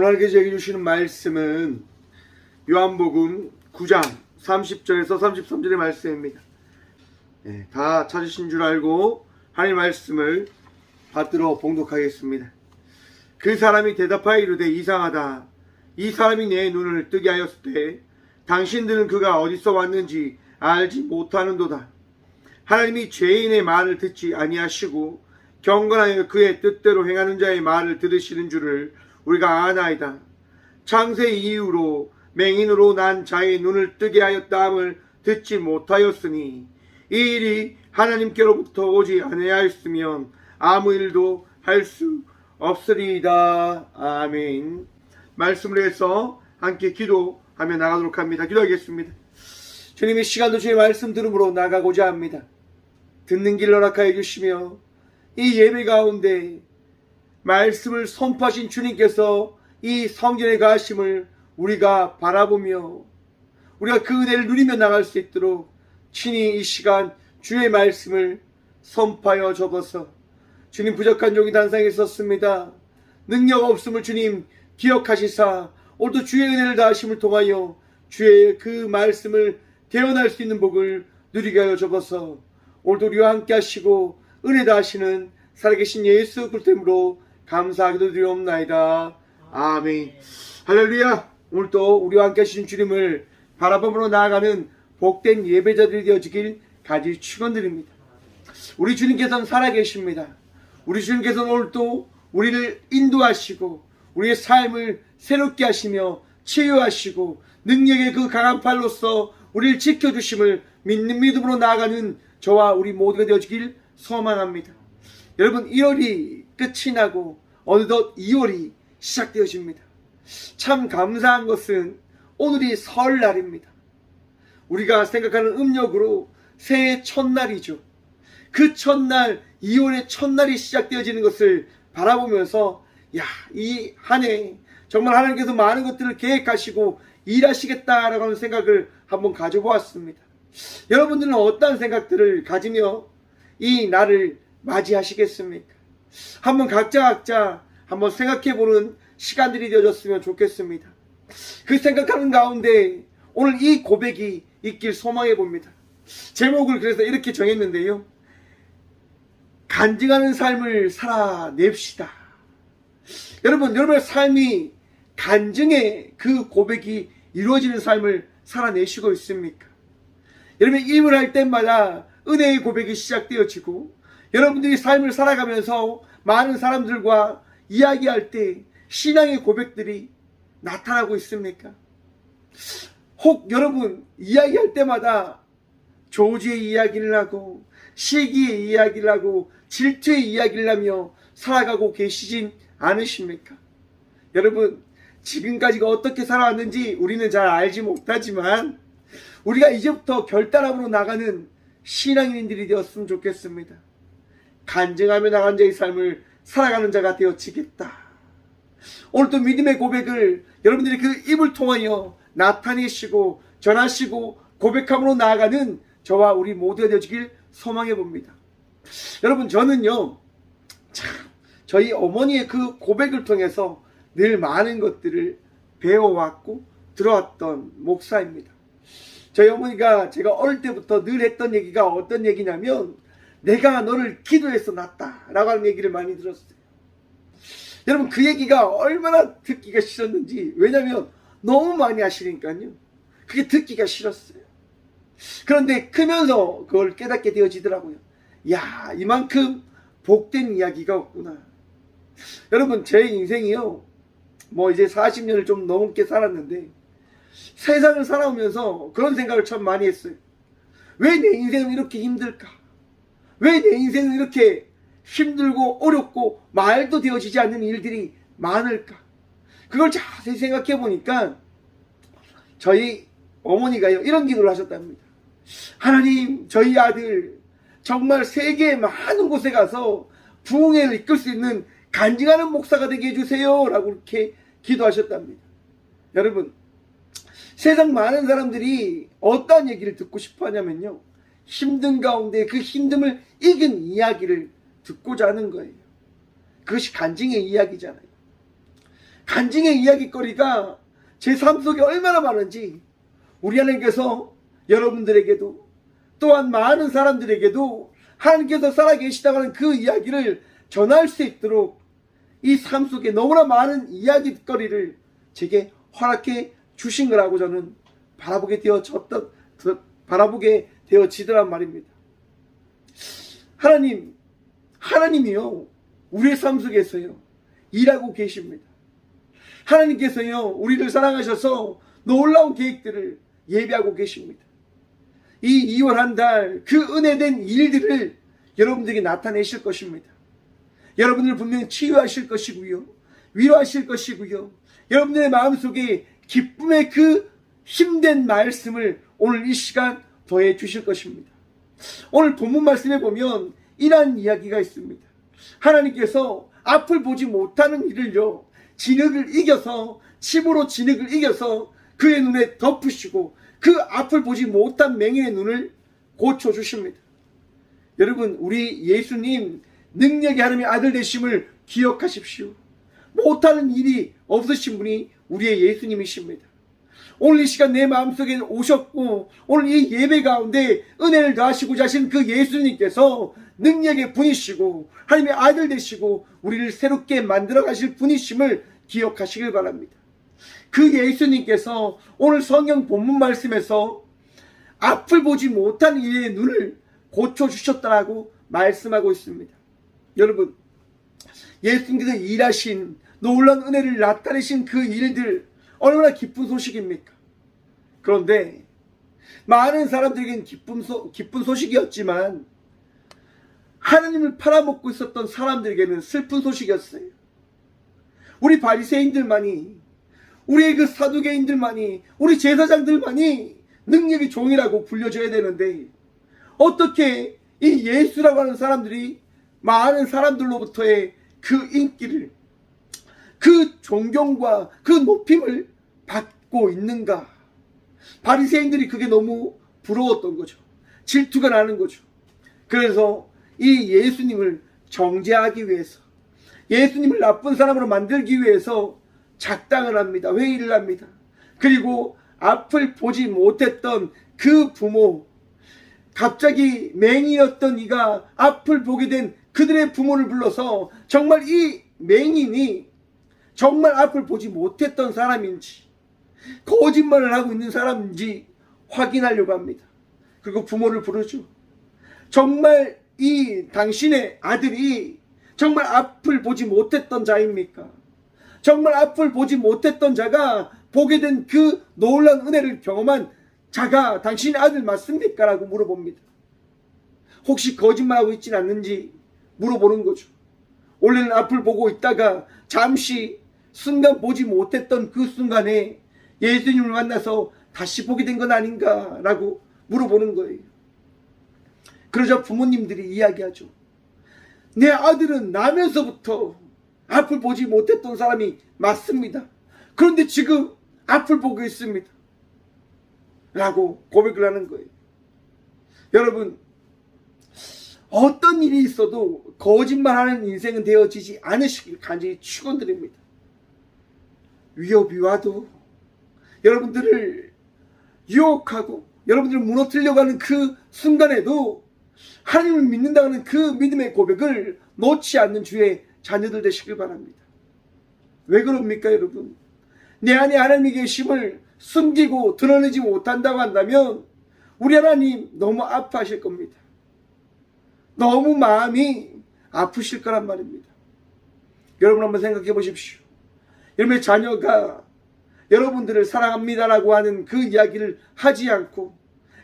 오늘 저에게 주시는 말씀은 요한복음 9장 30절에서 33절의 말씀입니다. 다 찾으신 줄 알고 하나님의 말씀을 받들어 봉독하겠습니다. 그 사람이 대답하여 이르되 이상하다. 이 사람이 내 눈을 뜨게 하였을 때 당신들은 그가 어디서 왔는지 알지 못하는도다. 하나님이 죄인의 말을 듣지 아니하시고 경건하여 그의 뜻대로 행하는 자의 말을 들으시는 줄을 우리가 아나이다. 창세 이후로 맹인으로 난 자의 눈을 뜨게 하였다함을 듣지 못하였으니 이 일이 하나님께로부터 오지 아니하였으면 아무 일도 할 수 없으리이다. 아멘. 말씀을 해서 함께 기도하며 나가도록 합니다. 기도하겠습니다. 주님의 시간도 주의 말씀 들음으로 나가고자 합니다. 듣는 길 허락하여 주시며 이 예배 가운데 말씀을 선포하신 주님께서 이 성전에 가심을 우리가 바라보며 우리가 그 은혜를 누리며 나갈 수 있도록 친히 이 시간 주의 말씀을 선포하여 접어서 주님 부족한 종이 단상에 있었습니다. 능력 없음을 주님 기억하시사 오늘도 주의 은혜를 다하심을 통하여 주의 그 말씀을 대언할 수 있는 복을 누리게 하여 접어서 오늘도 우리와 함께 하시고 은혜 다하시는 살아계신 예수 그리스도 이름으로 감사하기도 드리옵나이다. 아멘. 할렐루야. 오늘도 우리와 함께 하시는 주님을 바라보므로 나아가는 복된 예배자들이 되어지길 간절히 축원드립니다. 우리 주님께서는 살아계십니다. 우리 주님께서는 오늘도 우리를 인도하시고 우리의 삶을 새롭게 하시며 치유하시고 능력의 그 강한 팔로서 우리를 지켜주심을 믿는 믿음으로 나아가는 저와 우리 모두가 되어지길 소망합니다. 여러분 1월이 끝이 나고 어느덧 2월이 시작되어집니다. 참 감사한 것은 오늘이 설날입니다. 우리가 생각하는 음력으로 새해 첫날이죠. 그 첫날 2월의 첫날이 시작되어지는 것을 바라보면서 이 한 해 정말 하나님께서 많은 것들을 계획하시고 일하시겠다라고 하는 생각을 한번 가져보았습니다. 여러분들은 어떤 생각들을 가지며 이 날을 맞이하시겠습니까? 한번 각자 한번 생각해보는 시간들이 되어졌으면 좋겠습니다. 그 생각하는 가운데 오늘 이 고백이 있길 소망해 봅니다. 제목을 그래서 이렇게 정했는데요. 간증하는 삶을 살아냅시다. 여러분의 삶이 간증의 그 고백이 이루어지는 삶을 살아내시고 있습니까? 여러분 일을 할 때마다 은혜의 고백이 시작되어지고 여러분들이 삶을 살아가면서 많은 사람들과 이야기할 때 신앙의 고백들이 나타나고 있습니까? 혹 여러분 이야기할 때마다 조지의 이야기를 하고 시기의 이야기를 하고 질투의 이야기를 하며 살아가고 계시진 않으십니까? 여러분 지금까지가 어떻게 살아왔는지 우리는 잘 알지 못하지만 우리가 이제부터 결단함으로 나가는 신앙인들이 되었으면 좋겠습니다. 간증하며 나간 자의 삶을 살아가는 자가 되어지겠다. 오늘도 믿음의 고백을 여러분들이 그 입을 통하여 나타내시고 전하시고 고백함으로 나아가는 저와 우리 모두가 되어지길 소망해 봅니다. 여러분 저는요 저희 어머니의 그 고백을 통해서 늘 많은 것들을 배워왔고 들어왔던 목사입니다. 저희 어머니가 제가 어릴 때부터 늘 했던 얘기가 어떤 얘기냐면 내가 너를 기도해서 낳았다 라고 하는 얘기를 많이 들었어요. 여러분 그 얘기가 얼마나 듣기가 싫었는지, 왜냐면 너무 많이 하시니까요 그게 듣기가 싫었어요. 그런데 크면서 그걸 깨닫게 되어지더라고요. 이만큼 복된 이야기가 없구나. 여러분 제 인생이요 이제 40년을 좀 넘게 살았는데 세상을 살아오면서 그런 생각을 참 많이 했어요. 왜 내 인생은 이렇게 힘들까? 왜 내 인생은 이렇게 힘들고 어렵고 말도 되어지지 않는 일들이 많을까? 그걸 자세히 생각해 보니까 저희 어머니가요 이런 기도를 하셨답니다. 하나님 저희 아들 정말 세계의 많은 곳에 가서 부흥회를 이끌 수 있는 간증하는 목사가 되게 해주세요 라고 이렇게 기도하셨답니다. 여러분 세상 많은 사람들이 어떤 얘기를 듣고 싶어 하냐면요 힘든 가운데 그 힘듦을 이긴 이야기를 듣고자 하는 거예요. 그것이 간증의 이야기잖아요. 간증의 이야기거리가 제 삶 속에 얼마나 많은지 우리 하나님께서 여러분들에게도 또한 많은 사람들에게도 하나님께서 살아계시다고 하는 그 이야기를 전할 수 있도록 이 삶 속에 너무나 많은 이야기거리를 제게 허락해 주신 거라고 저는 바라보게 되어지더란 말입니다. 하나님이요 우리의 삶 속에서요 일하고 계십니다. 하나님께서요 우리를 사랑하셔서 놀라운 계획들을 예비하고 계십니다. 이 2월 한 달 그 은혜된 일들을 여러분들에게 나타내실 것입니다. 여러분들을 분명히 치유하실 것이고요, 위로하실 것이고요, 여러분들의 마음속에 기쁨의 그 힘된 말씀을 오늘 이 시간 더해 주실 것입니다. 오늘 본문 말씀에 보면 이러한 이야기가 있습니다. 하나님께서 앞을 보지 못하는 일을요 진흙을 이겨서, 침으로 진흙을 이겨서 그의 눈에 덮으시고 그 앞을 보지 못한 맹인의 눈을 고쳐주십니다. 여러분, 우리 예수님 능력의 하나님의 아들 되심을 기억하십시오. 못하는 일이 없으신 분이 우리의 예수님이십니다. 오늘 이 시간 내 마음속에 오셨고 오늘 이 예배 가운데 은혜를 더하시고자 하신 그 예수님께서 능력의 분이시고 하나님의 아들 되시고 우리를 새롭게 만들어 가실 분이심을 기억하시길 바랍니다. 그 예수님께서 오늘 성경 본문 말씀에서 앞을 보지 못한 이의 눈을 고쳐주셨다라고 말씀하고 있습니다. 여러분, 예수님께서 일하신 놀라운 은혜를 나타내신 그 일들 얼마나 기쁜 소식입니까? 그런데 많은 사람들에게는 기쁜 소식이었지만 하나님을 팔아먹고 있었던 사람들에게는 슬픈 소식이었어요. 우리 바리새인들만이, 우리의 그 사두개인들만이, 우리 제사장들만이 능력의 종이라고 불려줘야 되는데 어떻게 이 예수라고 하는 사람들이 많은 사람들로부터의 그 인기를, 그 존경과 그 높임을 받고 있는가? 바리새인들이 그게 너무 부러웠던 거죠. 질투가 나는 거죠. 그래서 이 예수님을 정죄하기 위해서, 예수님을 나쁜 사람으로 만들기 위해서 작당을 합니다. 회의를 합니다. 그리고 앞을 보지 못했던 그 부모, 갑자기 맹인이었던 이가 앞을 보게 된 그들의 부모를 불러서 정말 이 맹인이 정말 앞을 보지 못했던 사람인지 거짓말을 하고 있는 사람인지 확인하려고 합니다. 그리고 부모를 부르죠. 정말 이 당신의 아들이 정말 앞을 보지 못했던 자입니까? 정말 앞을 보지 못했던 자가 보게 된 그 놀라운 은혜를 경험한 자가 당신의 아들 맞습니까? 라고 물어봅니다. 혹시 거짓말하고 있진 않는지 물어보는 거죠. 원래는 앞을 보고 있다가 잠시 순간 보지 못했던 그 순간에 예수님을 만나서 다시 보게 된 건 아닌가 라고 물어보는 거예요. 그러자 부모님들이 이야기하죠. 내 아들은 나면서부터 앞을 보지 못했던 사람이 맞습니다. 그런데 지금 앞을 보고 있습니다. 라고 고백을 하는 거예요. 여러분, 어떤 일이 있어도 거짓말하는 인생은 되어지지 않으시길 간절히 축원드립니다. 위협이 와도 여러분들을 유혹하고 여러분들을 무너뜨리려고 하는 그 순간에도 하나님을 믿는다는 그 믿음의 고백을 놓지 않는 주의 자녀들 되시길 바랍니다. 왜 그럽니까, 여러분? 내 안에 하나님의 계심을 숨기고 드러내지 못한다고 한다면 우리 하나님 너무 아파하실 겁니다. 너무 마음이 아프실 거란 말입니다. 여러분 한번 생각해 보십시오. 여러분의 자녀가 여러분들을 사랑합니다라고 하는 그 이야기를 하지 않고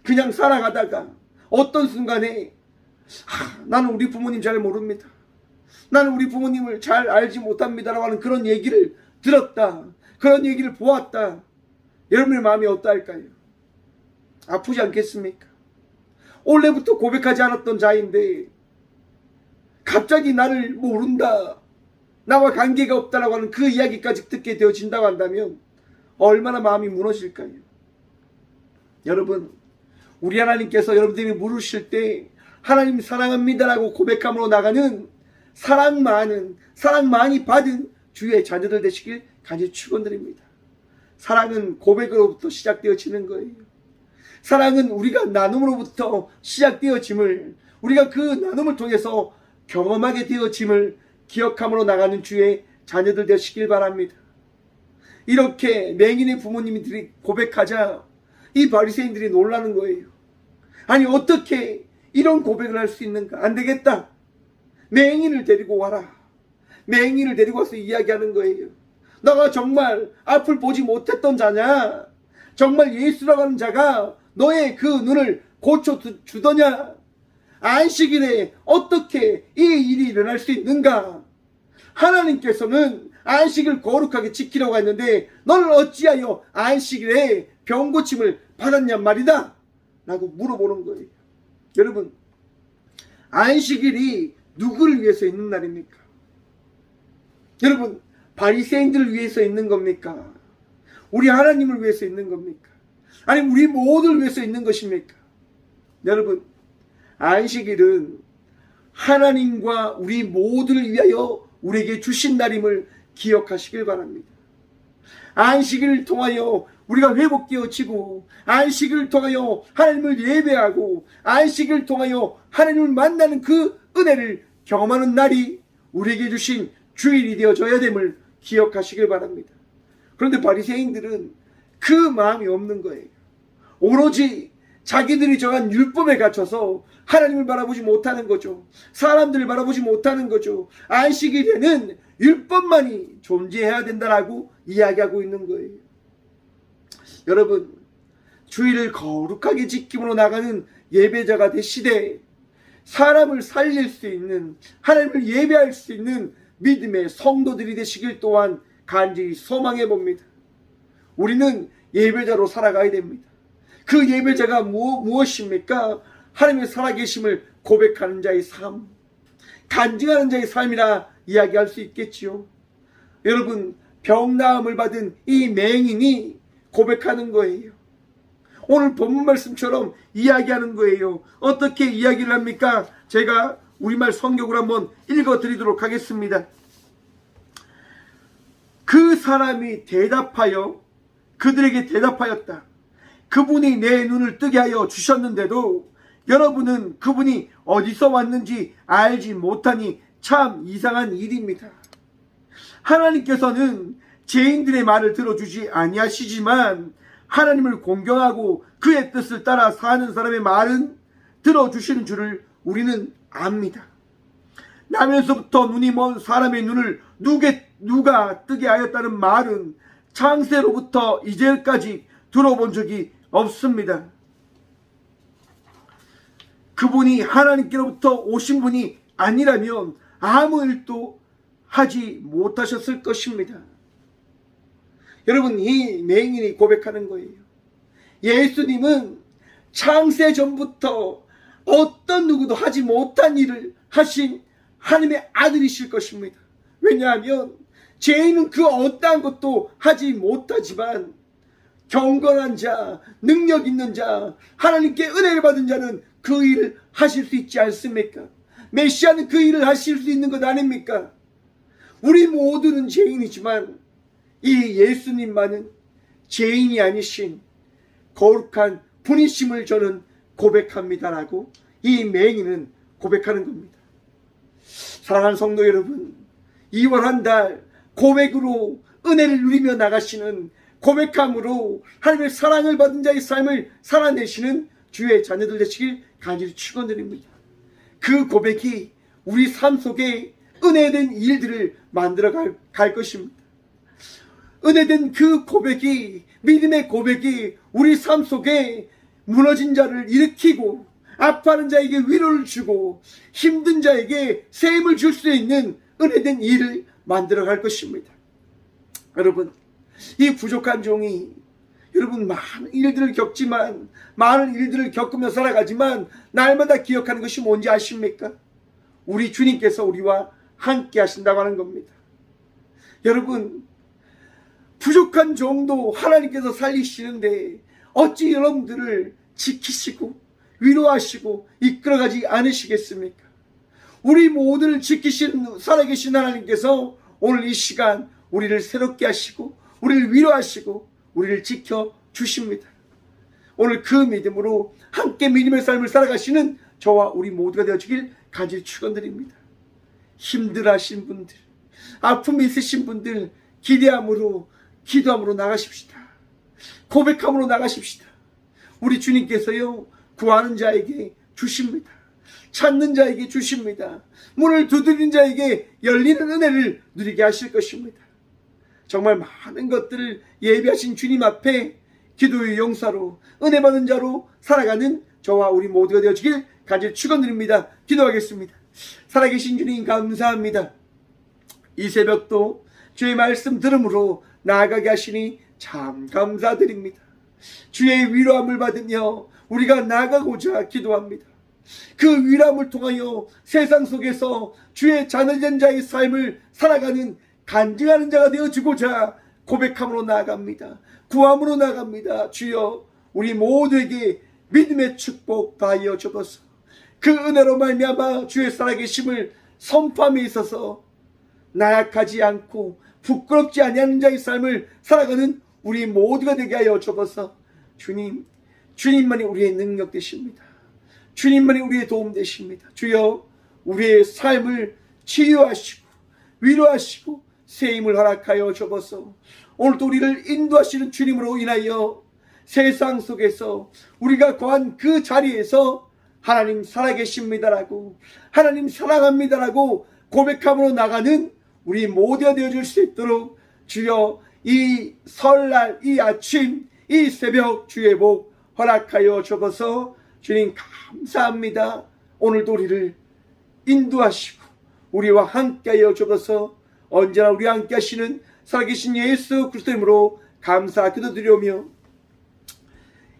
그냥 살아가다가 어떤 순간에 나는 우리 부모님 잘 모릅니다. 나는 우리 부모님을 잘 알지 못합니다라고 하는 그런 얘기를 들었다. 그런 얘기를 보았다. 여러분의 마음이 어떠할까요? 아프지 않겠습니까? 원래부터 고백하지 않았던 자인데 갑자기 나를 모른다, 나와 관계가 없다라고 하는 그 이야기까지 듣게 되어진다고 한다면 얼마나 마음이 무너질까요? 여러분, 우리 하나님께서 여러분들이 물으실 때 하나님 사랑합니다라고 고백함으로 나가는 사랑 많이 받은 주의 자녀들 되시길 간절히 축원드립니다. 사랑은 고백으로부터 시작되어지는 거예요. 사랑은 우리가 나눔으로부터 시작되어짐을, 우리가 그 나눔을 통해서 경험하게 되어짐을 기억함으로 나가는 주의 자녀들 되시길 바랍니다. 이렇게 맹인의 부모님들이 고백하자 이 바리새인들이 놀라는 거예요. 아니 어떻게 이런 고백을 할 수 있는가? 안 되겠다. 맹인을 데리고 와라. 맹인을 데리고 와서 이야기하는 거예요. 너가 정말 앞을 보지 못했던 자냐? 정말 예수라고 하는 자가 너의 그 눈을 고쳐주더냐? 안식일에 어떻게 이 일이 일어날 수 있는가? 하나님께서는 안식을 거룩하게 지키려고 했는데 너는 어찌하여 안식일에 병고침을 받았냔 말이다 라고 물어보는 거예요. 여러분, 안식일이 누구를 위해서 있는 날입니까? 여러분, 바리새인들을 위해서 있는 겁니까? 우리 하나님을 위해서 있는 겁니까? 아니면 우리 모두를 위해서 있는 것입니까? 여러분, 안식일은 하나님과 우리 모두를 위하여 우리에게 주신 날임을 기억하시길 바랍니다. 안식일을 통하여 우리가 회복되어지고, 안식일을 통하여 하나님을 예배하고, 안식일을 통하여 하나님을 만나는 그 은혜를 경험하는 날이 우리에게 주신 주일이 되어져야 됨을 기억하시길 바랍니다. 그런데 바리새인들은 그 마음이 없는 거예요. 오로지 자기들이 정한 율법에 갇혀서 하나님을 바라보지 못하는 거죠. 사람들을 바라보지 못하는 거죠. 안식일에는 율법만이 존재해야 된다라고 이야기하고 있는 거예요. 여러분, 주일을 거룩하게 지킴으로 나가는 예배자가 되시되 사람을 살릴 수 있는, 하나님을 예배할 수 있는 믿음의 성도들이 되시길 또한 간절히 소망해 봅니다. 우리는 예배자로 살아가야 됩니다. 그 예배자가 무엇입니까? 하나님의 살아계심을 고백하는 자의 삶, 간증하는 자의 삶이라 이야기할 수 있겠지요. 여러분, 병나음을 받은 이 맹인이 고백하는 거예요. 오늘 본문 말씀처럼 이야기하는 거예요. 어떻게 이야기를 합니까? 제가 우리말 성경으로 한번 읽어드리도록 하겠습니다. 그 사람이 대답하여 그들에게 대답하였다. 그분이 내 눈을 뜨게 하여 주셨는데도 여러분은 그분이 어디서 왔는지 알지 못하니 참 이상한 일입니다. 하나님께서는 죄인들의 말을 들어주지 아니하시지만 하나님을 공경하고 그의 뜻을 따라 사는 사람의 말은 들어주시는 줄을 우리는 압니다. 나면서부터 눈이 먼 사람의 눈을 누가 뜨게 하였다는 말은 창세로부터 이제까지 들어본 적이 없습니다. 그분이 하나님께로부터 오신 분이 아니라면 아무 일도 하지 못하셨을 것입니다. 여러분, 이 맹인이 고백하는 거예요. 예수님은 창세 전부터 어떤 누구도 하지 못한 일을 하신 하나님의 아들이실 것입니다. 왜냐하면 죄인은 그 어떠한 것도 하지 못하지만 경건한 자, 능력 있는 자, 하나님께 은혜를 받은 자는 그 일을 하실 수 있지 않습니까? 메시아는 그 일을 하실 수 있는 것 아닙니까? 우리 모두는 죄인이지만 이 예수님만은 죄인이 아니신 거룩한 분이심을 저는 고백합니다라고 이 맹인은 고백하는 겁니다. 사랑하는 성도 여러분, 2월 한 달 고백으로 은혜를 누리며 나가시는, 고백함으로 하나님의 사랑을 받은 자의 삶을 살아내시는 주의 자녀들 되시길 간절히 축원드립니다. 그 고백이 우리 삶 속에 은혜된 일들을 만들어 갈 것입니다. 은혜된 그 고백이, 믿음의 고백이 우리 삶 속에 무너진 자를 일으키고 아파하는 자에게 위로를 주고 힘든 자에게 새 힘을 줄 수 있는 은혜된 일을 만들어 갈 것입니다. 여러분, 이 부족한 종이 여러분 많은 일들을 겪지만, 많은 일들을 겪으며 살아가지만 날마다 기억하는 것이 뭔지 아십니까? 우리 주님께서 우리와 함께 하신다고 하는 겁니다. 여러분, 부족한 종도 하나님께서 살리시는데 어찌 여러분들을 지키시고 위로하시고 이끌어가지 않으시겠습니까? 우리 모두를 지키시는 살아계신 하나님께서 오늘 이 시간 우리를 새롭게 하시고 우리를 위로하시고 우리를 지켜주십니다. 오늘 그 믿음으로 함께 믿음의 삶을 살아가시는 저와 우리 모두가 되어주길 간절히 축원드립니다. 힘들어하신 분들, 아픔이 있으신 분들 기도함으로 나가십시다. 고백함으로 나가십시다. 우리 주님께서요 구하는 자에게 주십니다. 찾는 자에게 주십니다. 문을 두드리는 자에게 열리는 은혜를 누리게 하실 것입니다. 정말 많은 것들을 예비하신 주님 앞에 기도의 용사로 은혜 받은 자로 살아가는 저와 우리 모두가 되어주길 간절히 축원드립니다. 기도하겠습니다. 살아계신 주님 감사합니다. 이 새벽도 주의 말씀 들음으로 나아가게 하시니 참 감사드립니다. 주의 위로함을 받으며 우리가 나아가고자 기도합니다. 그 위로함을 통하여 세상 속에서 주의 자녀된 자의 삶을 살아가는 간증하는 자가 되어주고자 고백함으로 나아갑니다. 구함으로 나아갑니다. 주여 우리 모두에게 믿음의 축복 다하여 주옵소서. 그 은혜로 말미암아 주의 살아계심을 선포함에 있어서 나약하지 않고 부끄럽지 아니하는 자의 삶을 살아가는 우리 모두가 되게 하여 주옵소서. 주님만이 우리의 능력 되십니다. 주님만이 우리의 도움 되십니다. 주여 우리의 삶을 치유하시고 위로하시고 세임을 허락하여 주옵소서. 오늘도 우리를 인도하시는 주님으로 인하여 세상 속에서 우리가 거한 그 자리에서 하나님 살아계십니다라고, 하나님 사랑합니다라고 고백함으로 나가는 우리 모두가 되어줄 수 있도록 주여 이 설날, 이 아침, 이 새벽 주의 복 허락하여 주옵소서. 주님 감사합니다. 오늘도 우리를 인도하시고 우리와 함께하여 주옵소서. 언제나 우리와 함께 하시는 살아계신 예수 그리스도의 이름으로 감사 기도드리오며,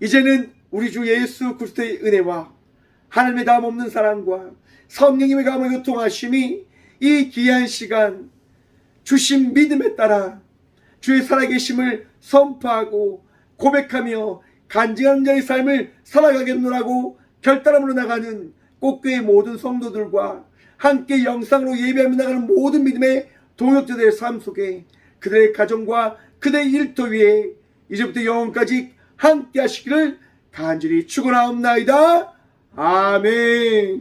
이제는 우리 주 예수 그리스도의 은혜와 하나님의 다음 없는 사랑과 성령님의 감화 교통하심이 이 귀한 시간 주신 믿음에 따라 주의 살아계심을 선포하고 고백하며 간증하는 자의 삶을 살아가겠노라고 결단함으로 나가는 꽃교회 모든 성도들과 함께 영상으로 예배하며 나가는 모든 믿음의 동역자들의 삶 속에 그들의 가정과 그들의 일터 위에 이제부터 영원까지 함께 하시기를 간절히 축원하옵나이다. 아멘.